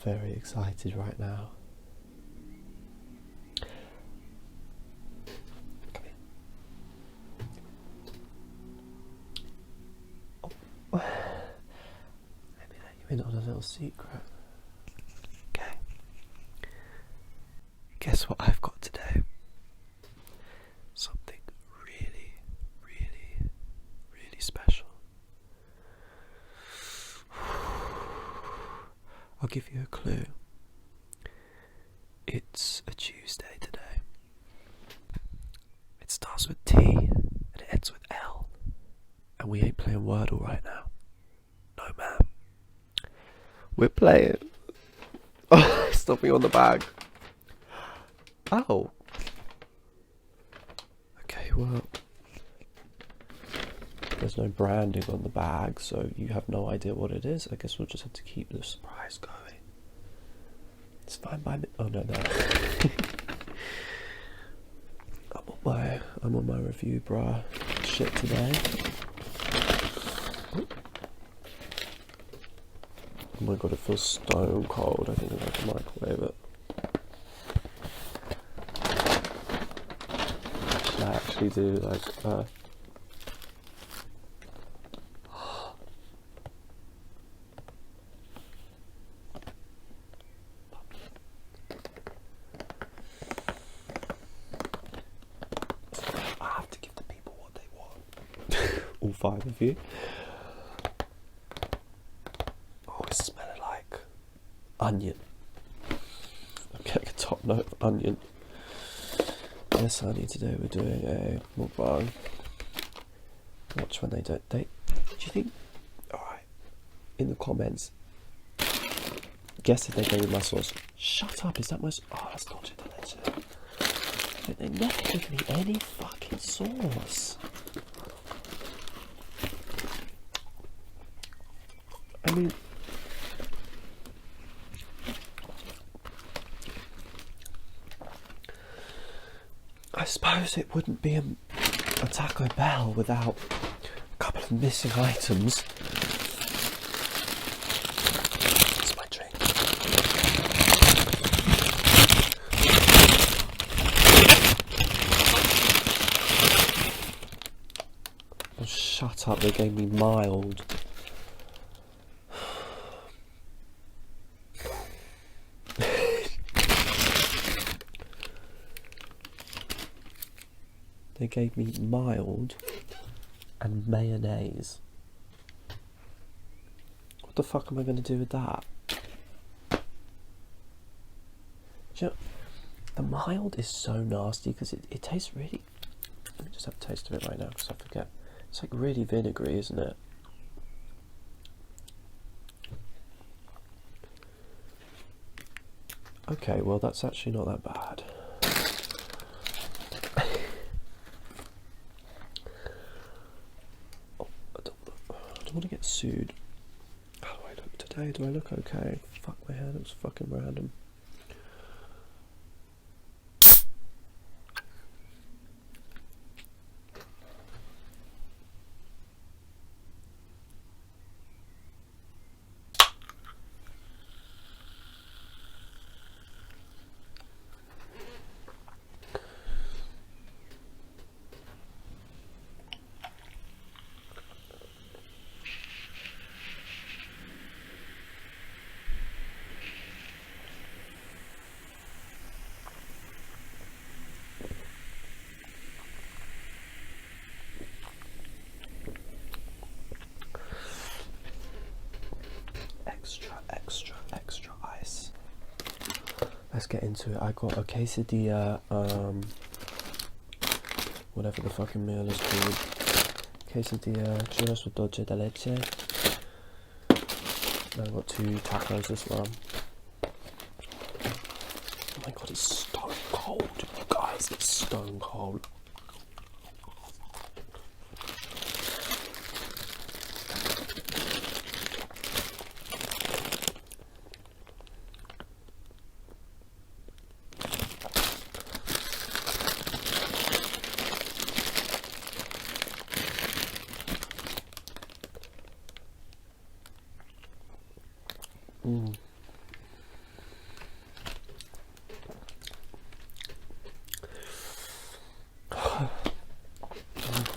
very excited right now. Come here. Oh. Let me let you in on a little secret. Okay. Guess what I've got today? Something really, really, really special. I'll give you a clue. It's a Tuesday today. It starts with T and it ends with L. And we ain't playing Wordle right now. No, ma'am. We're playing. Oh, stop me on the bag. Oh. Okay, well. There's no branding on the bag, so you have no idea what it is. I guess we'll just have to keep the surprise going. It's fine by me. Oh no, no. I'm on my review bra shit today. Oh my god, it feels stone cold. I think I'm going to microwave it. I actually do like all 5 of you. Oh, it's smelling like onion. I'm getting a top note of onion. Yes, honey, today we're doing a mukbang. Watch when they don't. Do you think? Alright. In the comments, guess if they gave me my sauce. Shut up, is that my sauce? Oh, that's not delicious. They never give me any fucking sauce. I mean, I suppose it wouldn't be a Taco Bell without a couple of missing items. It's my drink. Oh, shut up, they gave me mild. They gave me mild and mayonnaise. What the fuck am I going to do with that? Do you know, the mild is so nasty because it tastes really... Let me just have a taste of it right now because I forget. It's like really vinegary, isn't it? Okay, well that's actually not that bad. I don't want to get sued. How do I look today? Do I look okay? Fuck, my hair looks fucking random. Extra ice. Let's get into it. I got a quesadilla, whatever the fucking meal is called. Quesadilla, churros with dulce de leche. And I got 2 tacos as well. Oh my god, it's stone cold, you guys. It's stone cold.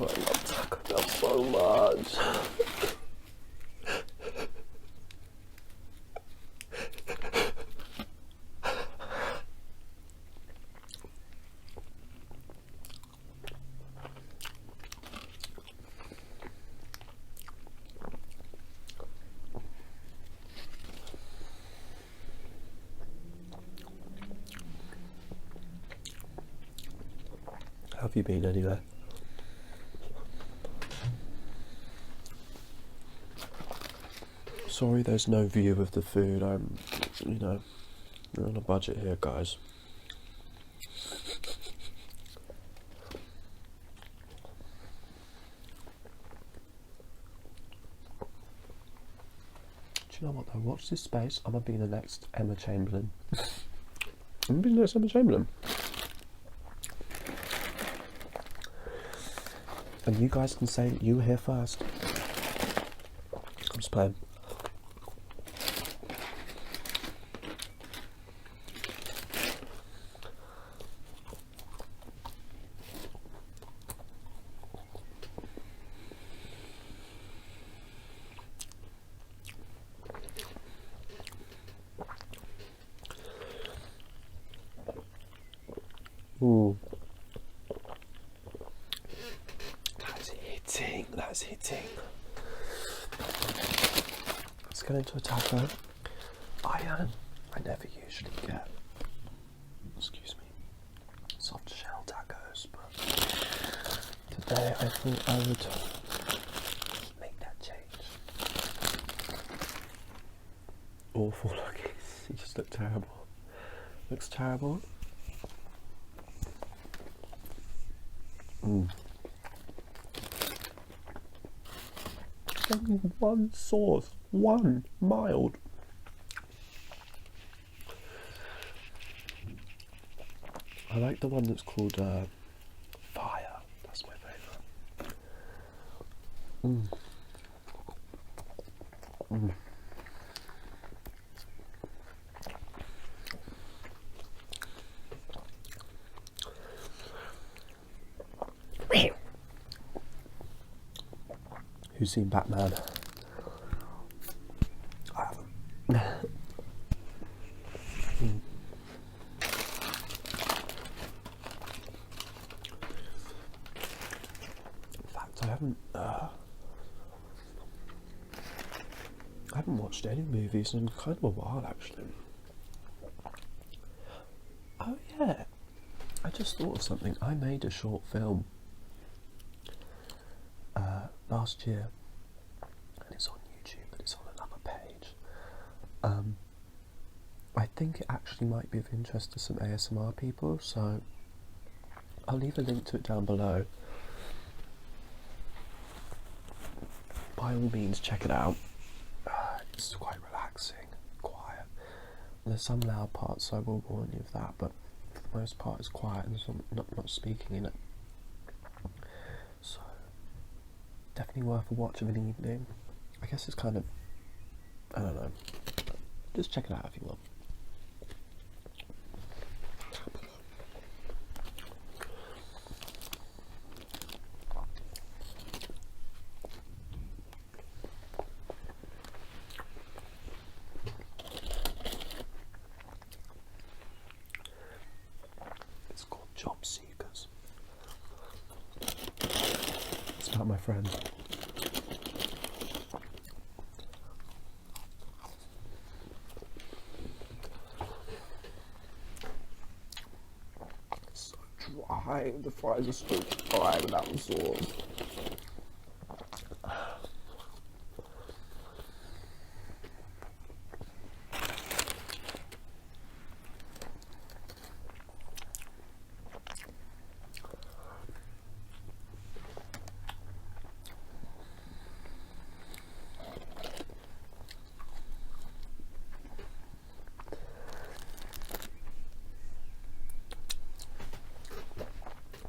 I love Taco Bell so much. How have you been anyway? Sorry there's no view of the food. We're on a budget here, guys. Do you know what though? Watch this space. I'm gonna be the next Emma Chamberlain. I'm gonna be the next Emma Chamberlain. And you guys can say you were here first. I'm just playing. Ooh. That's hitting. Let's get into a taco. I never usually get, excuse me, soft shell tacos, but today I thought I would make that change. Awful looking. It just looked terrible. Looks terrible. One sauce, one mild. I like the one that's called Fire. That's my favourite. Who's seen Batman? I haven't. In fact, I haven't watched any movies in kind of a while, actually. Oh yeah, I just thought of something. I made a short film last year, and it's on YouTube, but it's on another page. I think it actually might be of interest to some ASMR people, so I'll leave a link to it down below. By all means, check it out. It's quite relaxing, quiet. There's some loud parts, so I will warn you of that, but for the most part it's quiet and there's not speaking in it. So, definitely worth a watch of an evening. I guess it's kind of, I don't know. Just check it out if you want. It's called Job Seekers. It's about my friend. It's so dry. The fries are so dry without the sauce.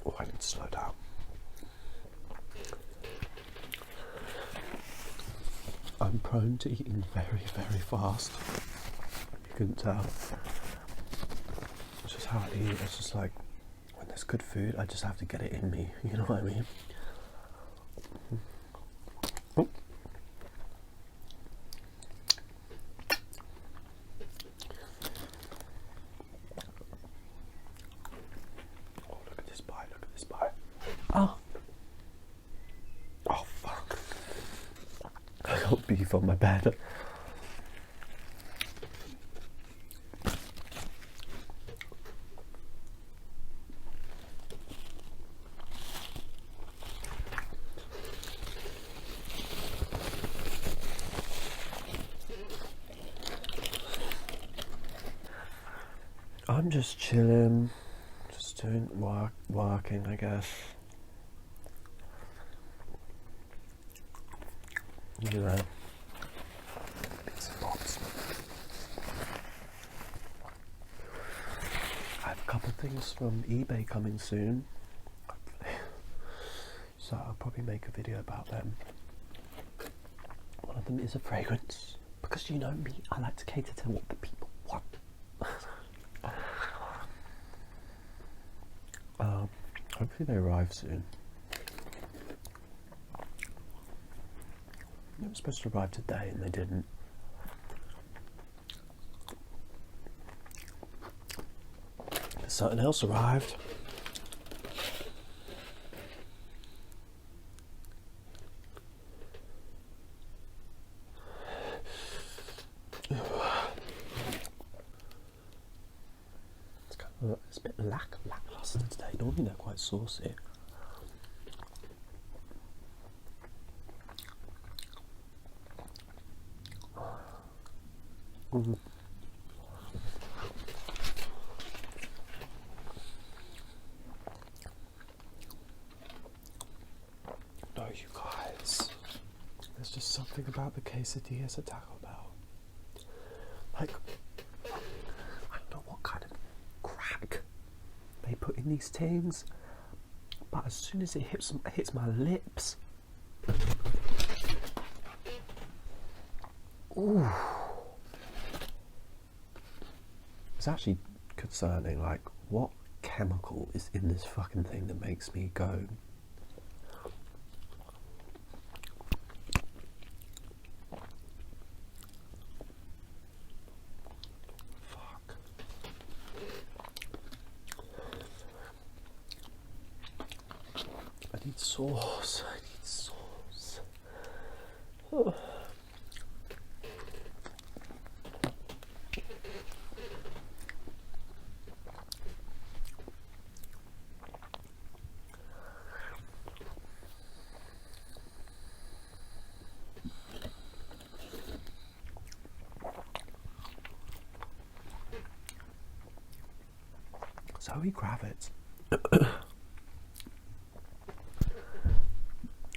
Oh, I need to slow down. I'm prone to eating very, very fast. You couldn't tell. It's just how I eat. It's just like, when there's good food, I just have to get it in me. You know what I mean? Oh. Oh, look at this bite, look at this bite. Oh. Oh, fuck. I got beef on my bed. I'm just chilling, just doing working, I guess. You know, bits and bobs. I have a couple of things from eBay coming soon, hopefully. So I'll probably make a video about them. One of them is a fragrance, because you know me, I like to cater to what the people want. Hopefully they arrive soon. They were supposed to arrive today and they didn't. Something else arrived. It's a bit lackluster today. Normally they're quite saucy. Mm. No, you guys. There's just something about the quesadillas at Taco Bell. Like, I don't know what kind of crack they put in these things, but as soon as it hits my lips, ooh, it's actually concerning. Like, what chemical is in this fucking thing that makes me go? Fuck. I need sauce. I need sauce. Oh. Zoe Kravitz.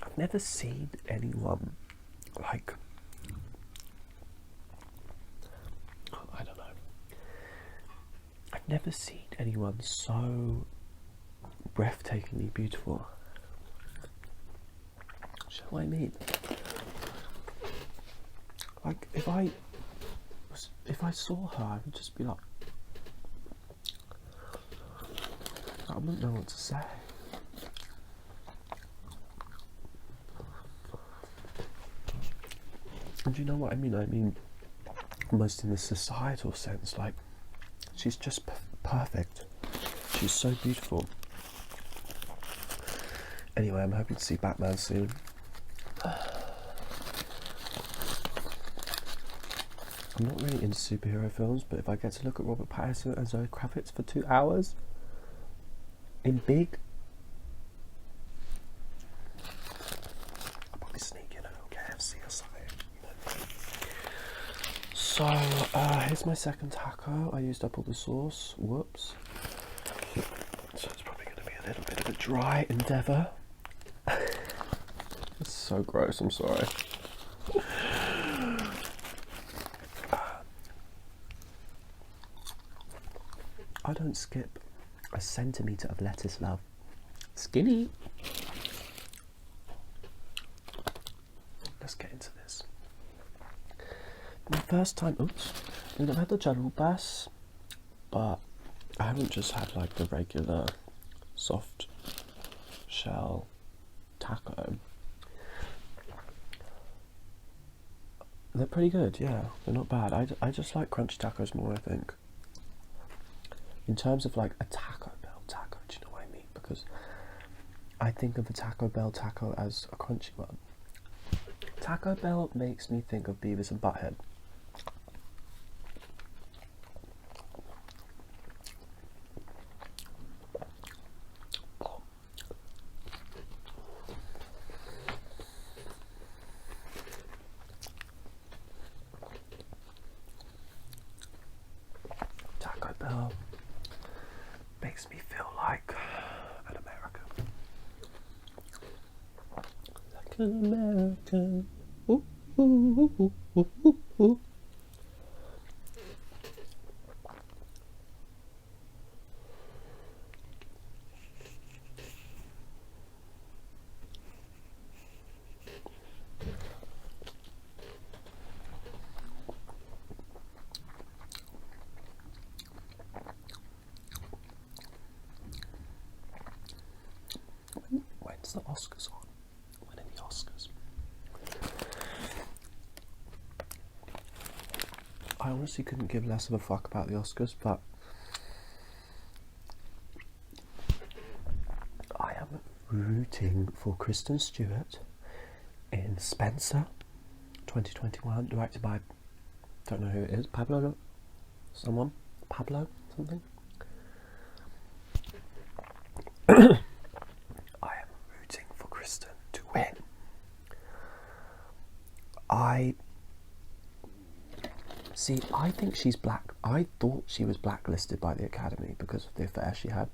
I've never seen anyone like, I don't know. I've never seen anyone so breathtakingly beautiful. Do you know what I mean? Like, if I saw her, I would just be like, I wouldn't know what to say. And do you know what I mean? I mean, almost in the societal sense, like, she's just perfect. She's so beautiful. Anyway, I'm hoping to see Batman soon. I'm not really into superhero films, but if I get to look at Robert Pattinson and Zoe Kravitz for 2 hours in big, I'll probably sneak in a little KFC or something. So, here's my second taco. I used up all the sauce. Whoops. So it's probably going to be a little bit of a dry endeavour. It's so gross, I'm sorry. I don't skip a centimetre of lettuce, love. Skinny. Let's get into this. My first time, oops, I mean, I've had the chalupas, but I haven't just had like the regular soft shell taco. They're pretty good, yeah. They're not bad. I just like crunchy tacos more, I think. In terms of like a Taco Bell taco, do you know what I mean? Because I think of a Taco Bell taco as a crunchy one. Taco Bell makes me think of Beavis and Butthead. Taco Bell makes me feel like an American. Like an American. Ooh, ooh, ooh, ooh, ooh, ooh. When's the Oscars on? When are the Oscars? I honestly couldn't give less of a fuck about the Oscars, but I am rooting for Kristen Stewart in Spencer 2021, directed by, don't know who it is, Pablo something. I am rooting for Kristen to win. I think she's black. I thought she was blacklisted by the Academy because of the affair she had.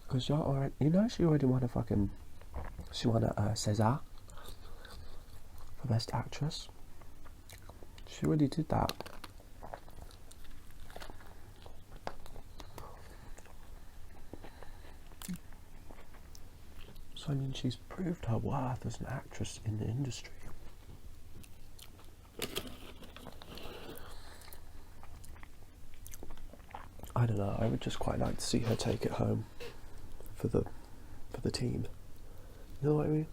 Because she already won she won a César for Best Actress. She already did that. So I mean, she's proved her worth as an actress in the industry. I don't know, I would just quite like to see her take it home for the team. You know what I mean?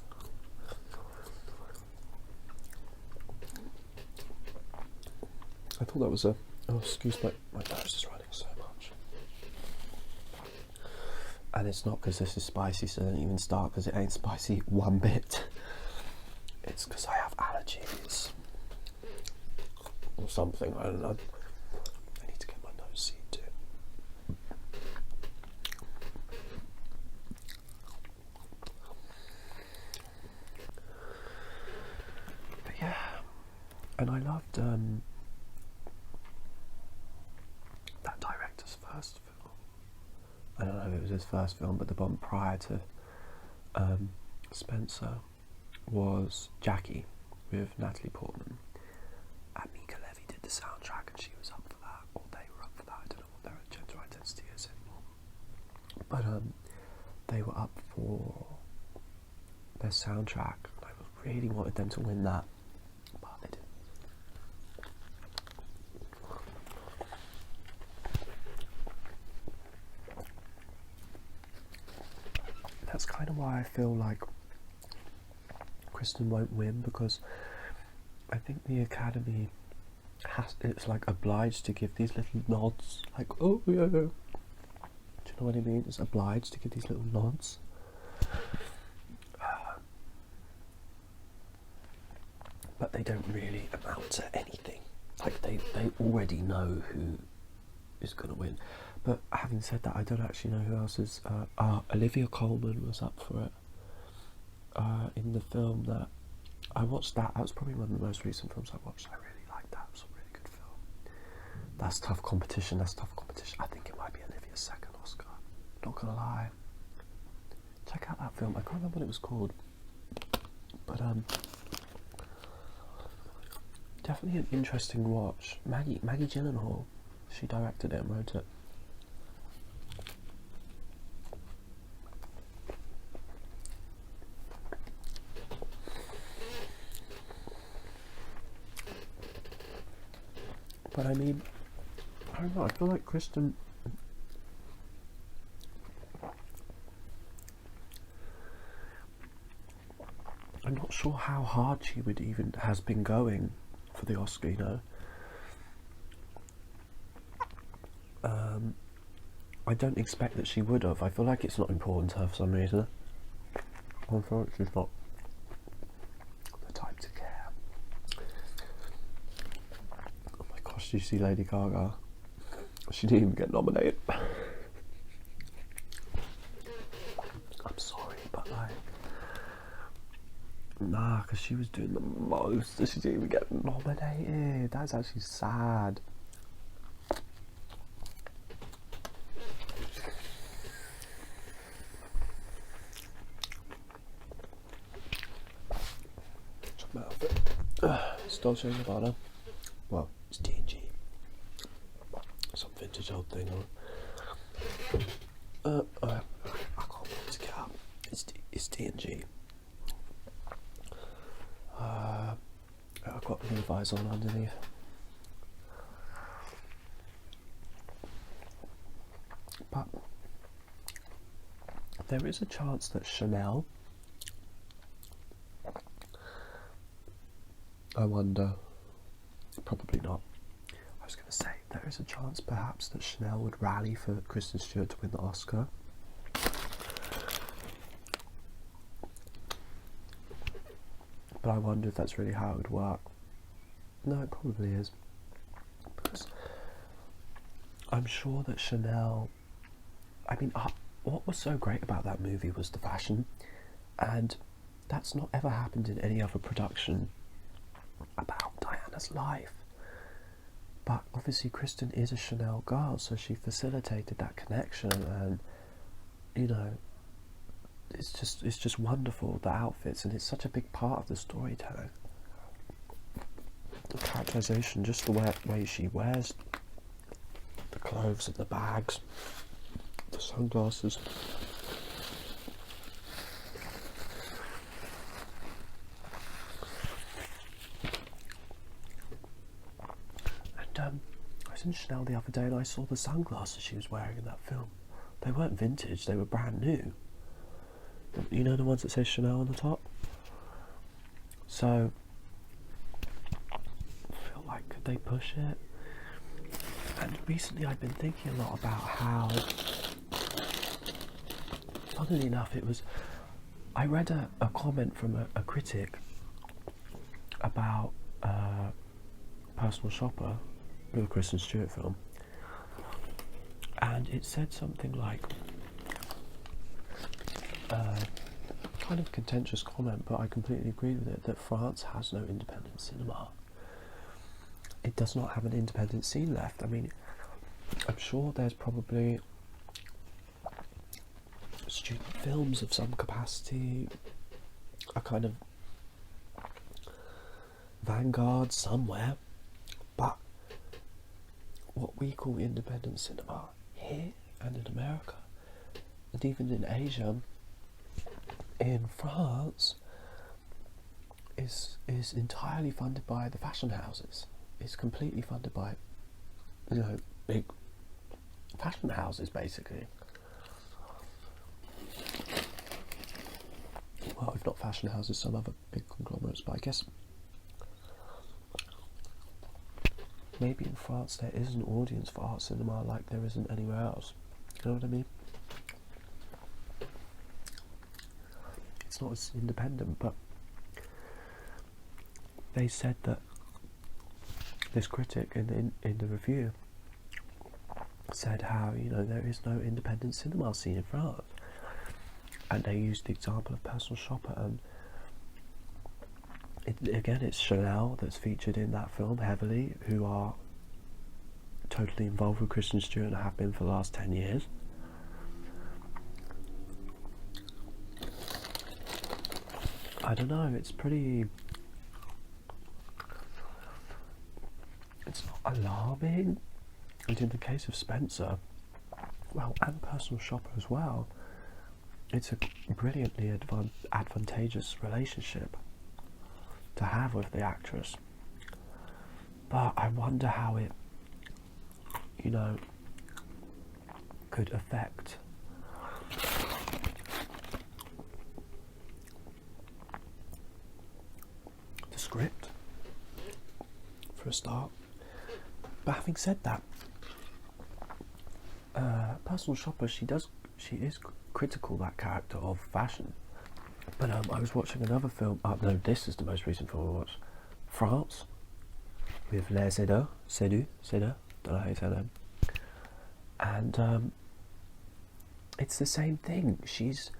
I thought that was oh, excuse my nose is running so much. And it's not because this is spicy, so don't even start, because it ain't spicy one bit. It's because I have allergies. Or something, I don't know. I need to get my nose seen too. But yeah, and I loved that director's first film. I don't know if it was his first film, but the one prior to Spencer was Jackie with Natalie Portman. And Mika Levy did the soundtrack, and she was up for that, or they were up for that. I don't know what their gender identity is anymore. But they were up for their soundtrack, and I really wanted them to win that, but they didn't. That's kind of why I feel like Kristen won't win, because I think the Academy it's like obliged to give these little nods, like, oh yeah. Do you know what I mean? It's obliged to give these little nods. But they don't really amount to anything. Like they already know who is going to win. But having said that, I don't actually know who else is. Olivia Colman was up for it in the film that I watched. That was probably one of the most recent films I watched. I really liked that. It was a really good film. That's tough competition. I think it might be Olivia's second Oscar. Not gonna lie. Check out that film. I can't remember what it was called, but definitely an interesting watch. Maggie Gyllenhaal, she directed it and wrote it. But I mean, I don't know, I feel like Kristen sure how hard she would even has been going for the Oscar, you know. I don't expect that she would have. I feel like it's not important to her for some reason. I feel like she's not the type to care. Oh my gosh, did you see Lady Gaga? She didn't even get nominated. I'm sorry, but like, nah, because she was doing the most and she didn't even get nominated. That's actually sad. Check my outfit. It's Dolce & Gabbana. Well, it's D&G. Some vintage old thing. I can't wait to get up. It's D&G. I've got Levi's on underneath. But there is a chance that Chanel, I wonder, probably not. I was going to say, there is a chance perhaps that Chanel would rally for Kristen Stewart to win the Oscar. But I wonder if that's really how it would work. No, it probably is. Because I'm sure that Chanel, I mean, what was so great about that movie was the fashion, and that's not ever happened in any other production about Diana's life. But obviously Kristen is a Chanel girl, so she facilitated that connection, and you know, it's just wonderful, the outfits, and it's such a big part of the storytelling. The characterization, just the way she wears the clothes and the bags, the sunglasses. And I was in Chanel the other day and I saw the sunglasses she was wearing in that film. They weren't vintage, they were brand new. You know, the ones that say Chanel on the top? So I feel like, could they push it? And recently I've been thinking a lot about how, funnily enough, I read a comment from a critic about Personal Shopper, the Kristen Stewart film, and it said something like, kind of contentious comment, but I completely agree with it, that France has no independent cinema. It does not have an independent scene left. I mean, I'm sure there's probably student films of some capacity, a kind of vanguard somewhere, but what we call independent cinema here and in America, and even in Asia, in France, is entirely funded by the fashion houses. It's completely funded by, you know, big fashion houses, basically. Well, if not fashion houses, some other big conglomerates, but I guess maybe in France there is an audience for art cinema like there isn't anywhere else. You know what I mean? It's not as independent, but they said that this critic in the review said how, you know, there is no independent cinema scene in France, and they used the example of Personal Shopper, and again it's Chanel that's featured in that film heavily, who are totally involved with Kristen Stewart and have been for the last 10 years. I don't know, it's not alarming. And in the case of Spencer, well, and Personal Shopper as well, it's a brilliantly advantageous relationship to have with the actress. But I wonder how it, you know, could affect for a start. But having said that, Personal Shopper, she is critical, that character, of fashion. But I was watching another film. No, this is the most recent film I watched. France, with Les Seydoux, don't know how you say them. And it's the same thing. She's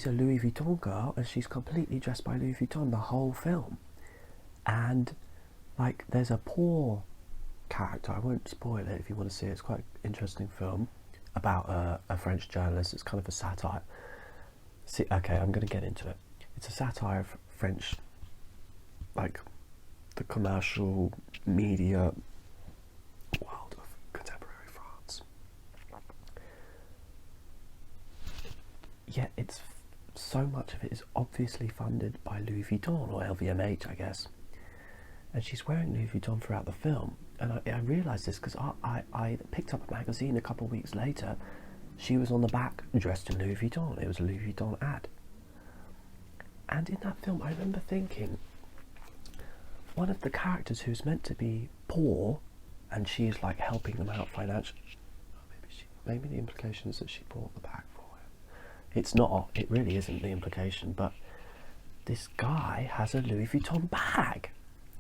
a Louis Vuitton girl, and she's completely dressed by Louis Vuitton the whole film. And like, there's a poor character. I won't spoil it if you want to see it. It's quite an interesting film about a French journalist. It's kind of a satire. See, okay, I'm going to get into it. It's a satire of French, like the commercial media world of contemporary France. Yet it's so much of it is obviously funded by Louis Vuitton, or LVMH, I guess. And she's wearing Louis Vuitton throughout the film. And I realised this because I picked up a magazine a couple of weeks later. She was on the back dressed in Louis Vuitton. It was a Louis Vuitton ad. And in that film, I remember thinking, one of the characters who's meant to be poor, and she's like helping them out financially. Maybe the implication is that she bought the bag for him. It's not. It really isn't the implication. But this guy has a Louis Vuitton bag,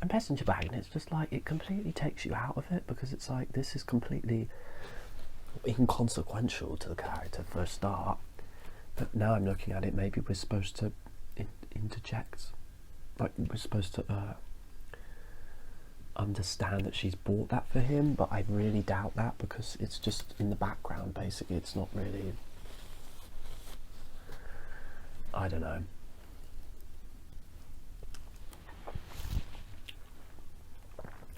a messenger bag, and it's just like, it completely takes you out of it, because it's like, this is completely inconsequential to the character for a start. But now I'm looking at it, maybe we're supposed to interject, like we're supposed to understand that she's bought that for him, but I really doubt that, because it's just in the background basically. It's not really, I don't know.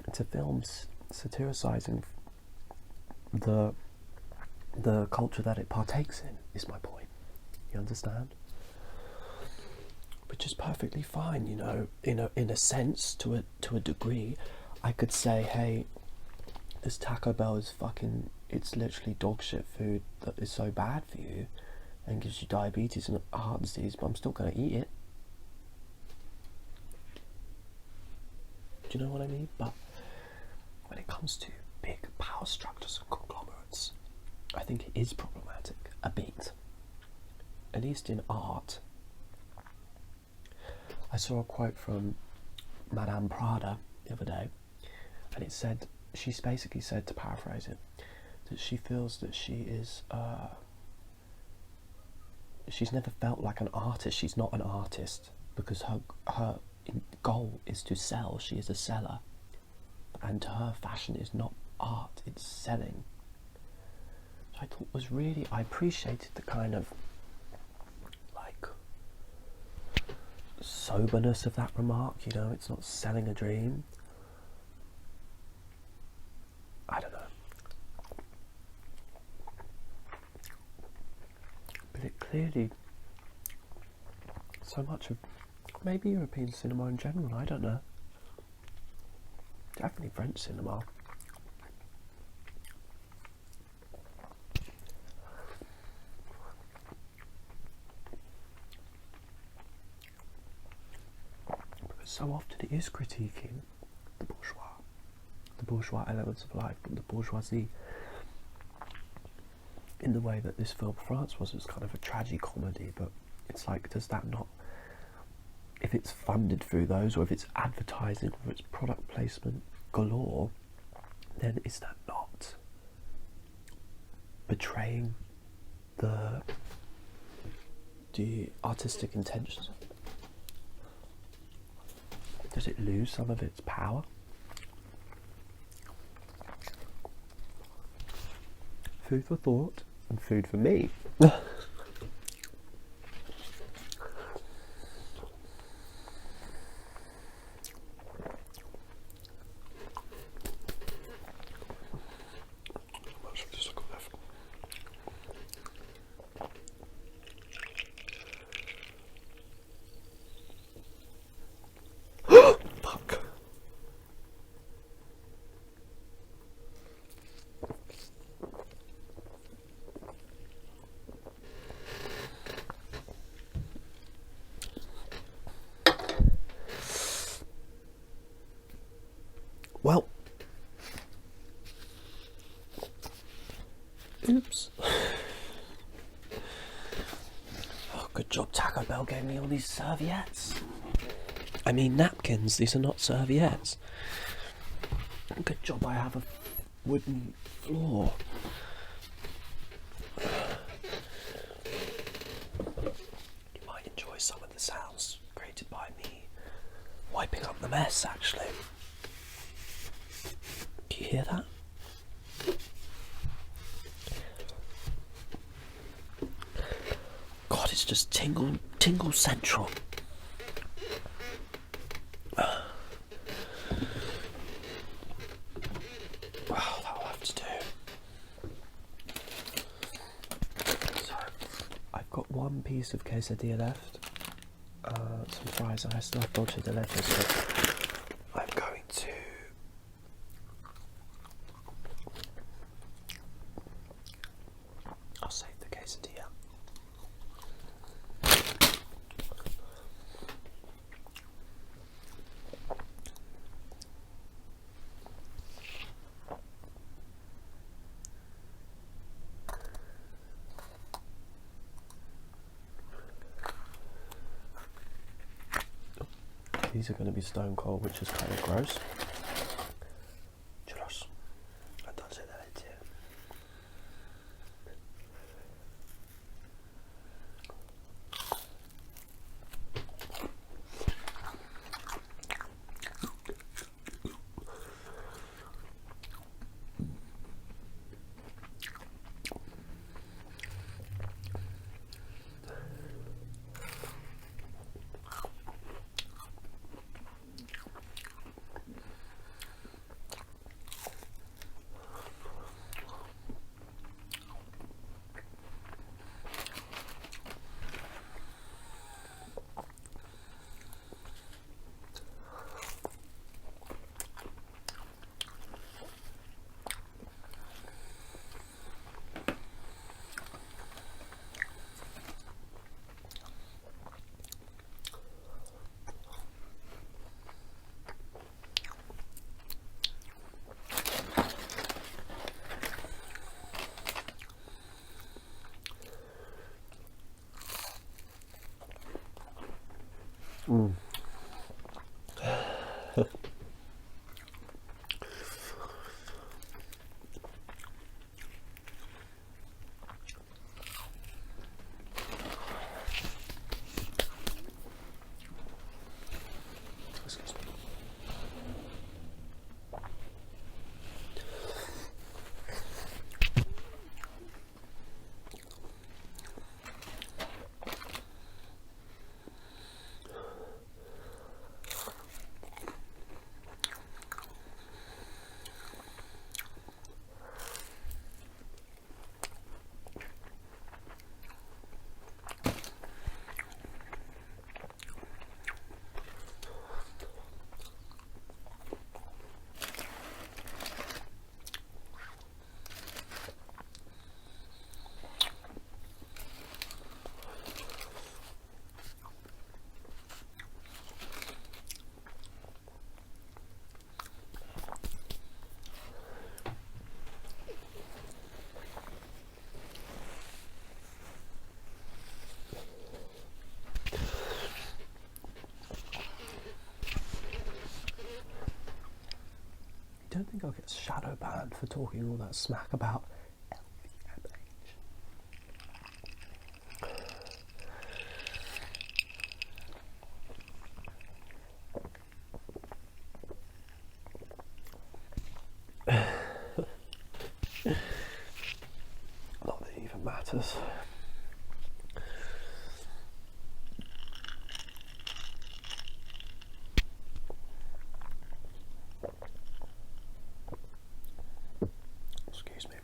It's a film satirising the culture that it partakes in, is my point. You understand? Which is perfectly fine, you know. In a sense, to a degree, I could say, hey, this Taco Bell is fucking, it's literally dog shit food that is so bad for you and gives you diabetes and heart disease, but I'm still going to eat it. Do you know what I mean? But when it comes to big power structures and conglomerates, I think it is problematic, a bit. At least in art. I saw a quote from Madame Prada the other day, and it said, she's basically said, to paraphrase it, that she feels that she is, she's never felt like an artist. She's not an artist, because her goal is to sell. She is a seller, and to her, fashion is not art, it's selling. So I thought was really, I appreciated the kind of like soberness of that remark. You know, it's not selling a dream. I don't know, but it clearly, so much of maybe European cinema in general, I don't know, definitely French cinema, because so often it is critiquing the bourgeois elements of life, but the bourgeoisie, in the way that this film France was kind of a tragicomedy. But it's like, does that not, if it's funded through those, or if it's advertising, or it's product placement galore, then is that not betraying the artistic intentions? Does it lose some of its power? Food for thought, and food for me. Fuck. Oops. Oh, good job Taco Bell gave me all these serviettes. I mean napkins, these are not serviettes. Good job I have a wooden floor. You might enjoy some of the sounds created by me wiping up the mess, actually. Do you hear that? God, it's just tingle central. Well, that'll have to do. So, I've got one piece of quesadilla left. Some fries, and I still have dulce de leche, so I'm going to I'll save the quesadilla. These are going to be stone cold, which is kind of gross. Churros. And dulce de leche. Excuse me. I don't think I'll get shadow banned for talking all that smack about LVMH. Not that it even matters. Excuse me.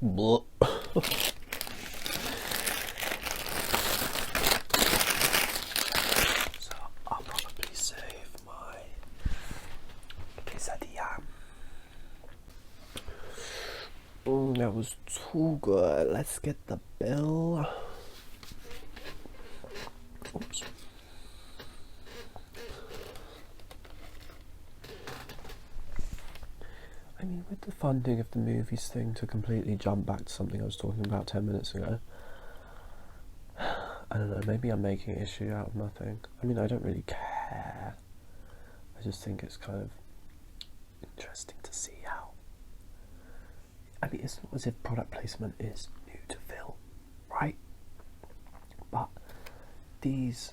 Blah. So I'll probably say That was too good. Let's get the bill. Oops. I mean, with the funding of the movies thing, to completely jump back to something I was talking about 10 minutes ago, I don't know, maybe I'm making an issue out of nothing. I mean, I don't really care. I just think it's kind of interesting to see how... I mean, it's not as if product placement is new to film, right? But these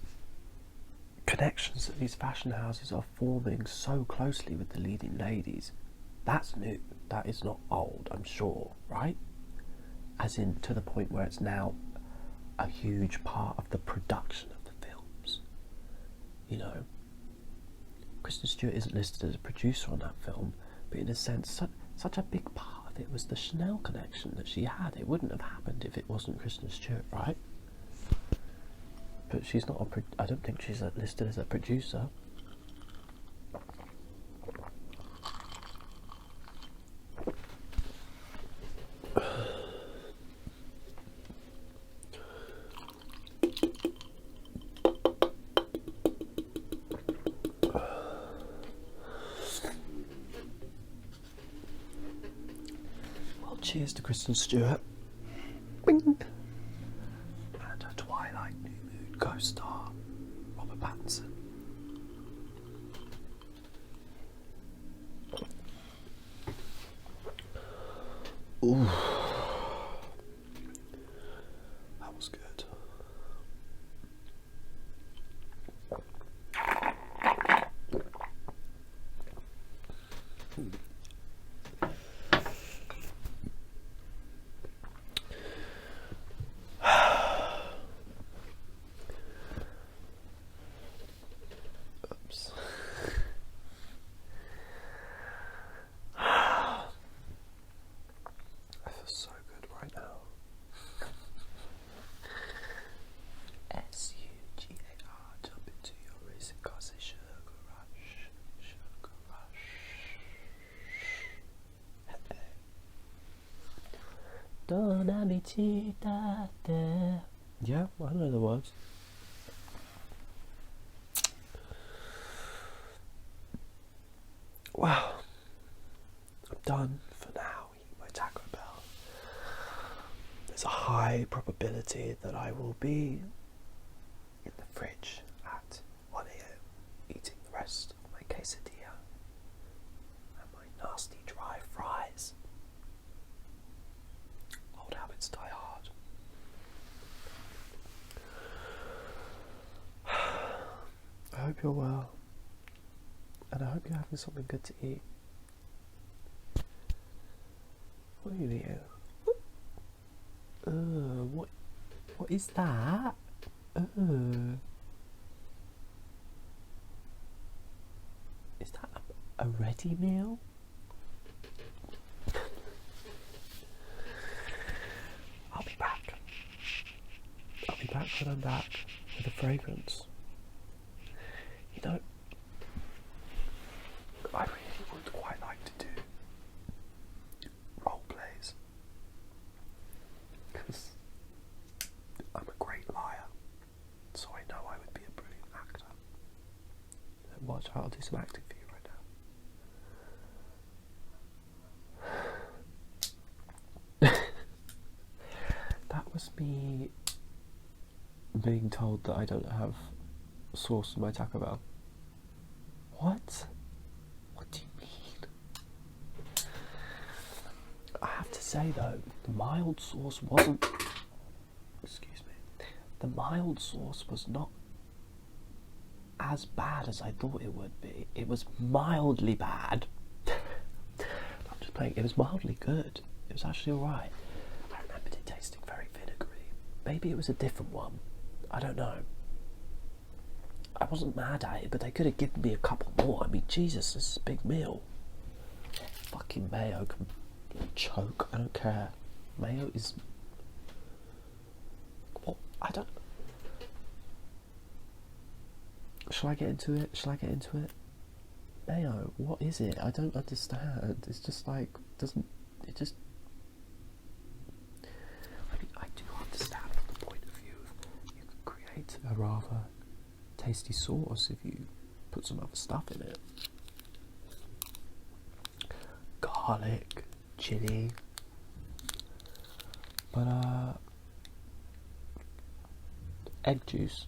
connections that these fashion houses are forming so closely with the leading ladies, that's new. That is not old, I'm sure, right? As in, to the point where it's now a huge part of the production of the films. You know, Kristen Stewart isn't listed as a producer on that film, but in a sense, such a big part of it was the Chanel connection that she had. It wouldn't have happened if it wasn't Kristen Stewart, right? But she's not I don't think she's listed as a producer. Well, cheers to Kristen Stewart. Bing. And her Twilight New Moon co-star, Robert Pattinson. Ooh. That was good. Oops. I feel so good right now. SUGAR, jump into your racing cars, a sugar rush, sugar rush. Donna mi citate. Yeah, I know the words. Wow, I'm done for now eating my Taco Bell. There's a high probability that I will be in the fridge at 1 AM eating the rest of my quesadilla and my nasty dry fries. Old habits die hard. I hope you're well, and I hope you're having something good to eat. What are you eating? What is that? Is that a ready meal? I'll be back. I'll be back when I'm back with a fragrance. You know, I really would quite like to do role plays, because I'm a great liar, so I know I would be a brilliant actor. Watch, I'll do some acting for you right now. That was me being told that I don't have sauce in my Taco Bell. What? What do you mean? I have to say though, the mild sauce wasn't... Excuse me. The mild sauce was not as bad as I thought it would be. It was mildly bad. I'm just playing. It was mildly good. It was actually alright. I remembered it tasting very vinegary. Maybe it was a different one. I don't know. I wasn't mad at it, but they could have given me a couple more. I mean, Jesus, this is a big meal. Fucking mayo can choke. I don't care. Mayo is... What? I don't... Shall I get into it? Shall I get into it? Mayo, what is it? I don't understand. It's just like, doesn't... It just... a rather tasty sauce if you put some other stuff in it. Garlic, chili, but egg juice